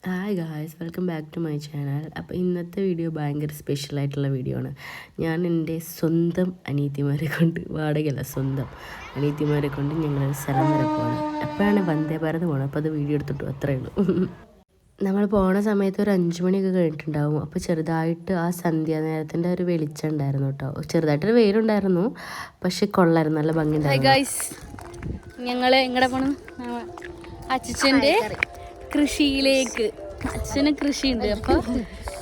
Hi guys, welcome back to my channel. അപ്പോൾ ഇന്നത്തെ video ഭയങ്കര സ്പെഷ്യലായിട്ടുള്ള വീഡിയോ ആണ്. ഞാൻ എൻ്റെ സ്വന്തം അനിയത്തിമാരെ കൊണ്ട്, വാടകയല്ല സ്വന്തം അനിയത്തിമാരെ കൊണ്ട് ഞങ്ങളൊരു സ്ഥലം വരെ പോകണം. എപ്പോഴാണ് വന്ദേ ഭാരത് പോകണം, അപ്പോൾ അത് വീഡിയോ എടുത്തിട്ടു, അത്രയേ ഉള്ളൂ. നമ്മൾ പോണ സമയത്ത് ഒരു 5 മണിയൊക്കെ കഴിഞ്ഞിട്ടുണ്ടാവും. അപ്പോൾ ചെറുതായിട്ട് ആ സന്ധ്യാനേരത്തിൻ്റെ ഒരു വെളിച്ചം ഉണ്ടായിരുന്നു കേട്ടോ. ചെറുതായിട്ടൊരു വെയിലുണ്ടായിരുന്നു, പക്ഷെ കൊള്ളായിരുന്നു, നല്ല ഭംഗി ഉണ്ടായിരുന്നു. ഞങ്ങൾ എങ്ങടെ പോണു? അച്ഛൻ്റെ കൃഷിയിലേക്ക്. അച്ഛന് കൃഷിയുണ്ട്, അപ്പോൾ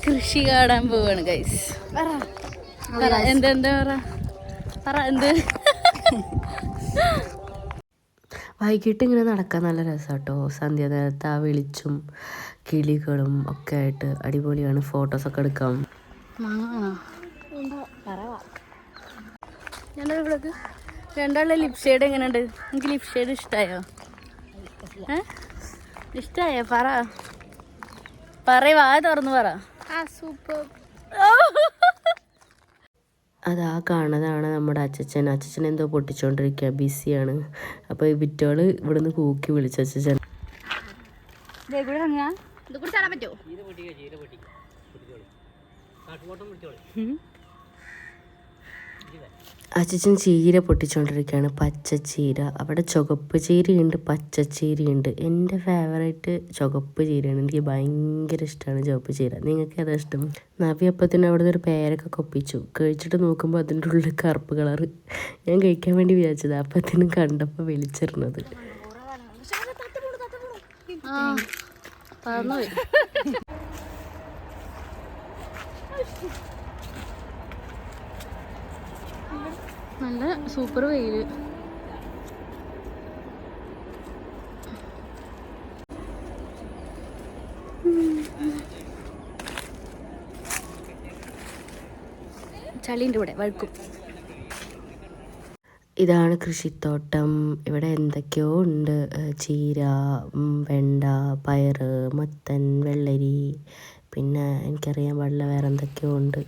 കൃഷി കാണാൻ പോവാണ് ഗൈസ്. എന്താ പറ എന്ത്? വൈകിട്ട് ഇങ്ങനെ നടക്കാൻ നല്ല രസം കേട്ടോ. സന്ധ്യാനേരത്ത് ആ വെളിച്ചും കിളികളും ഒക്കെ ആയിട്ട് അടിപൊളിയാണ്. ഫോട്ടോസൊക്കെ എടുക്കാം. ഞങ്ങളിവിടെ രണ്ടാളുടെ ലിപ് ഷെയ്ഡ് എങ്ങനെയുണ്ട്? എനിക്ക് ലിപ് ഷെയ്ഡ് ഇഷ്ടമായോ? ഇഷ്ടമായോ? പറ വാ തുറന്ന് പറ. സൂപ്പർ. അതാ കാണുന്നതാണ് നമ്മുടെ അച്ഛൻ. അച്ഛൻ എന്തോ പൊട്ടിച്ചോണ്ടിരിക്കുക, ബിസിയാണ്. അപ്പോൾ ഈ വിറ്റോള് ഇവിടുന്ന് കൂക്കി വിളിച്ച അച്ഛൻ. അച്ഛൻ ചീര പൊട്ടിച്ചോണ്ടിരിക്കുകയാണ്, പച്ചച്ചീര. അവിടെ ചുവപ്പ് ചീരയുണ്ട്, പച്ചച്ചീരയുണ്ട്. എൻ്റെ ഫേവറേറ്റ് ചുവപ്പ് ചീരയാണ്. എനിക്ക് ഭയങ്കര ഇഷ്ടമാണ് ചുവപ്പ് ചീര. നിങ്ങൾക്ക് ഏതാ ഇഷ്ടം? നവി അപ്പത്തിന് അവിടെ നിന്ന് ഒരു പേരൊക്കെ കൊപ്പിച്ചു. കഴിച്ചിട്ട് നോക്കുമ്പോൾ അതിൻ്റെ ഉള്ളിൽ കറുപ്പ് കളറ്. ഞാൻ കഴിക്കാൻ വേണ്ടി വിചാരിച്ചത്, അപ്പത്തിനും കണ്ടപ്പോൾ വിളിച്ചിരുന്നത്. നല്ല സൂപ്പർ വെയില്. ചളിൻ്റെ ഇവിടെ വഴുക്കും. ഇതാണ് കൃഷിത്തോട്ടം. ഇവിടെ എന്തൊക്കെയോ ഉണ്ട്. ചീര, വെണ്ട, പയറ്, മത്തൻ, വെള്ളരി, പിന്നെ എനിക്കറിയാൻ പാടില്ല വേറെ എന്തൊക്കെയോ ഉണ്ട്.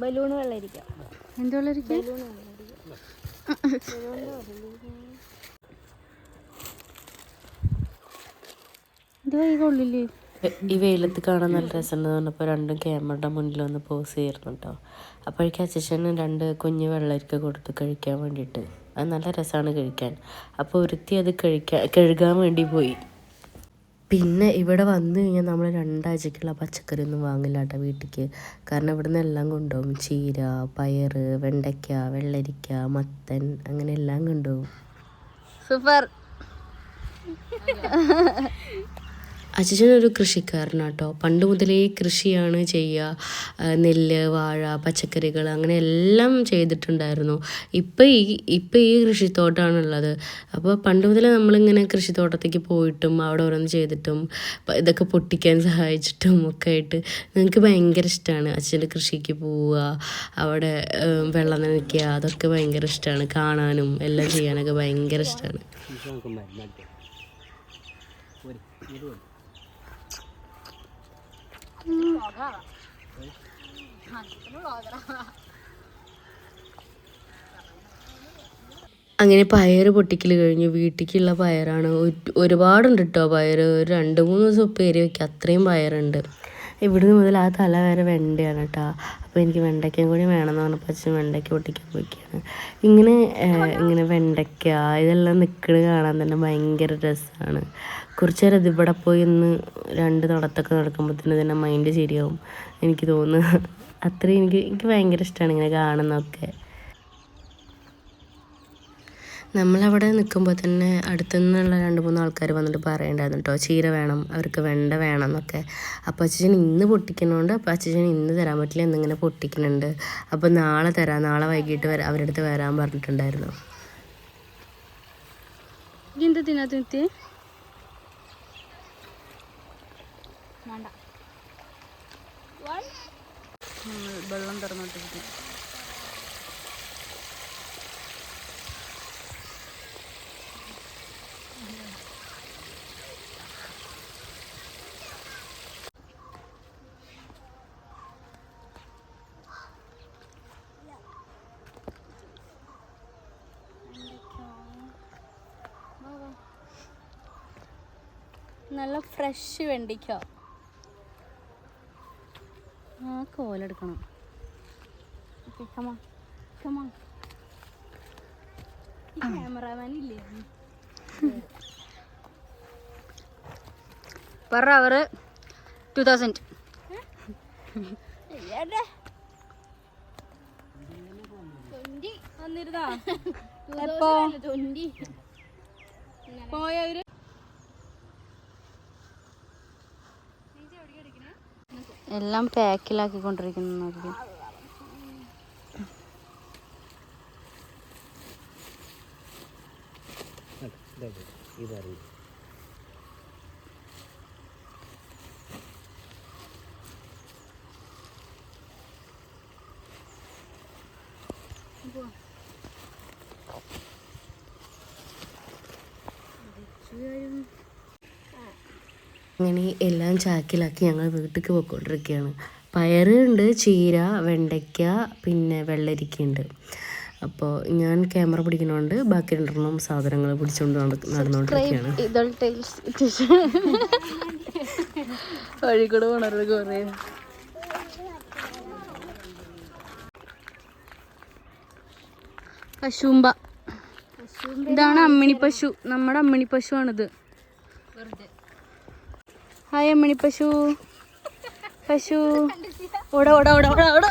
ബലൂണ് വെള്ളരിക്ക. എന്ത് വെള്ളരിക്ക? ഈ വെയിലത്ത് കാണാൻ നല്ല രസമുണ്ടെന്ന് പറഞ്ഞപ്പോൾ രണ്ടും ക്യാമറയുടെ മുന്നിൽ വന്ന് പോസ് ചെയ്യായിരുന്നു കേട്ടോ. അപ്പോഴേക്കും അച്ഛന് 2 കുഞ്ഞ് വെള്ളരിക്ക കൊടുത്ത് കഴിക്കാൻ വേണ്ടിയിട്ട്. അത് നല്ല രസമാണ് കഴിക്കാൻ. അപ്പോൾ ഒരുത്തി അത് കഴുകാൻ വേണ്ടി പോയി. പിന്നെ ഇവിടെ വന്നു കഴിഞ്ഞാൽ നമ്മൾ 2 ആഴ്ചക്കുള്ള പച്ചക്കറി ഒന്നും വാങ്ങില്ല കേട്ടോ വീട്ടിലേക്ക്. കാരണം ഇവിടെ നിന്ന് എല്ലാം കൊണ്ടുപോകും. ചീര, പയറ്, വെണ്ടയ്ക്ക, വെള്ളരിക്ക, മത്തൻ, അങ്ങനെ എല്ലാം കൊണ്ടുപോകും. സൂപ്പർ. അച്ഛനൊരു കൃഷിക്കാരനാട്ടോ. പണ്ട് മുതലേ കൃഷിയാണ് ചെയ്യുക. നെല്ല്, വാഴ, പച്ചക്കറികൾ, അങ്ങനെ എല്ലാം ചെയ്തിട്ടുണ്ടായിരുന്നു. ഇപ്പം ഈ കൃഷിത്തോട്ടമാണുള്ളത്. അപ്പോൾ പണ്ട് മുതലേ നമ്മളിങ്ങനെ കൃഷിത്തോട്ടത്തേക്ക് പോയിട്ടും അവിടെ ഓരോന്ന് ചെയ്തിട്ടും ഇതൊക്കെ പൊട്ടിക്കാൻ സഹായിച്ചിട്ടും ഒക്കെ ആയിട്ട് ഞങ്ങൾക്ക് ഭയങ്കര ഇഷ്ടമാണ്. അച്ഛൻ്റെ കൃഷിക്ക് പോവുക, അവിടെ വെള്ളം നനയ്ക്കുക, അതൊക്കെ ഭയങ്കര ഇഷ്ടമാണ്. കാണാനും എല്ലാം ചെയ്യാനൊക്കെ ഭയങ്കര ഇഷ്ടമാണ്. അങ്ങനെ പയറ് പൊട്ടിക്കൽ കഴിഞ്ഞു. വീട്ടിലേക്കുള്ള പയറാണ്. ഒരുപാടുണ്ട് കേട്ടോ പയറ്. 2-3 ദിവസം ഉപ്പേരി വയ്ക്കുക, അത്രയും പയറുണ്ട്. ഇവിടുന്ന് മുതൽ ആ തല വരെ വെണ്ടയാണ് കേട്ടോ. അപ്പോൾ എനിക്ക് വെണ്ടയ്ക്കയും കൂടി വേണമെന്ന് പറഞ്ഞപ്പോൾ അച്ഛൻ വെണ്ടയ്ക്ക പൊട്ടിക്കാൻ പോയിക്കാണ്. ഇങ്ങനെ വെണ്ടയ്ക്ക ഇതെല്ലാം നിൽക്കുന്നത് കാണാൻ തന്നെ ഭയങ്കര രസമാണ്. കുറച്ച് നേരം ഇതിവിടെ പോയി ഒന്ന് 2 നടത്തൊക്കെ നടക്കുമ്പോഴത്തേന് തന്നെ മൈൻഡ് ശരിയാവും എനിക്ക് തോന്നുന്നു. അത്രയും എനിക്ക് ഭയങ്കര ഇഷ്ടമാണ് ഇങ്ങനെ കാണുന്നതൊക്കെ. നമ്മളവിടെ നിൽക്കുമ്പോൾ തന്നെ അടുത്തു നിന്നുള്ള 2-3 ആൾക്കാർ വന്നിട്ട് പറയണ്ടായിരുന്നു കേട്ടോ, ചീര വേണം, അവർക്ക് വെണ്ട വേണം എന്നൊക്കെ. അപ്പോൾ അച്ഛൻ ഇന്ന് പൊട്ടിക്കണോണ്ട് അപ്പോൾ അച്ഛൻ ഇന്ന് തരാൻ പറ്റില്ല, എന്നിങ്ങനെ പൊട്ടിക്കുന്നുണ്ട്. അപ്പോൾ നാളെ തരാം, നാളെ വൈകിട്ട് അവരുടെ അടുത്ത് വരാൻ പറഞ്ഞിട്ടുണ്ടായിരുന്നു. വെള്ളം തുറന്നിട്ടിരിക്കും. നല്ല ഫ്രഷ് വെണ്ടിക്ക. ആ കോലെടുക്കണം. ഓക്കെ കമാ കമാ. ക്യാമറാമാൻ ഇല്ലേ? per hour 2000. വന്നിരുന്നാ എപ്പോ പോയവര് എല്ലാം പാക്കിലാക്കിക്കൊണ്ടിരിക്കുന്നു. അങ്ങനെ എല്ലാം ചാക്കിലാക്കി ഞങ്ങൾ വീട്ടിലേക്ക് പോയിക്കൊണ്ടിരിക്കുകയാണ്. പയറുണ്ട്, ചീര, വെണ്ടയ്ക്ക, പിന്നെ വെള്ളരിക്കയുണ്ട്. അപ്പോൾ ഞാൻ ക്യാമറ പിടിക്കുന്നതുകൊണ്ട് ബാക്കി രണ്ടെണ്ണം സാധനങ്ങൾ പിടിച്ചുകൊണ്ട് നടന്നുകൊണ്ടിരിക്കുകയാണ്. വഴിക്കൂടെ പോണവർക്ക് കുറേ പശുമ്പ. ഇതാണ് അമ്മിണി പശു. നമ്മുടെ അമ്മിണി പശു ആണിത്. ഹായ് അമ്മിണി പശു. പശു ഓട ഓട ഓട ഓട ഓട.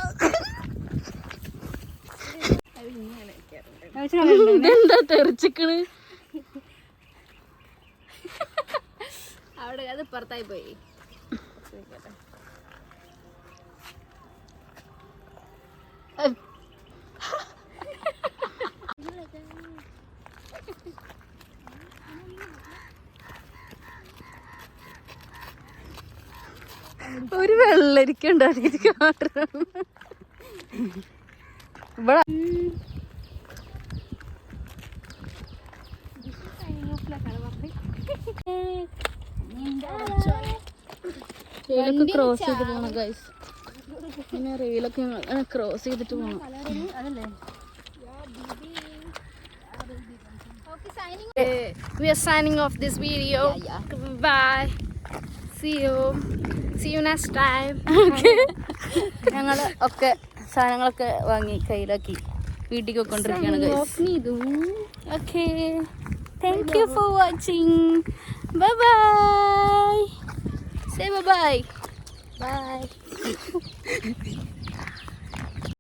എന്താ തെറിച്ചിക്കണ്? അവിടെ അത് പുറത്തായി പോയി. ഒരു വെള്ളരിക്ക ഉണ്ടാക്കിട്ട് ഇവിടെ റെയിലൊക്കെ ക്രോസ് ചെയ്ത് പോണം ഗൈസ്. പിന്നെ റെയിലൊക്കെ ക്രോസ് ചെയ്തിട്ട് പോണം. അതല്ലേ We are signing off this video. Bye. See you next time. ഞങ്ങൾ ഒക്കെ സാധനങ്ങളൊക്കെ വാങ്ങി കയ്യിലാക്കി വീട്ടിൽ കൊണ്ടിരിക്കുകയാണ് guys. Okay. Thank you for watching. Bye bye. Say bye bye. Bye.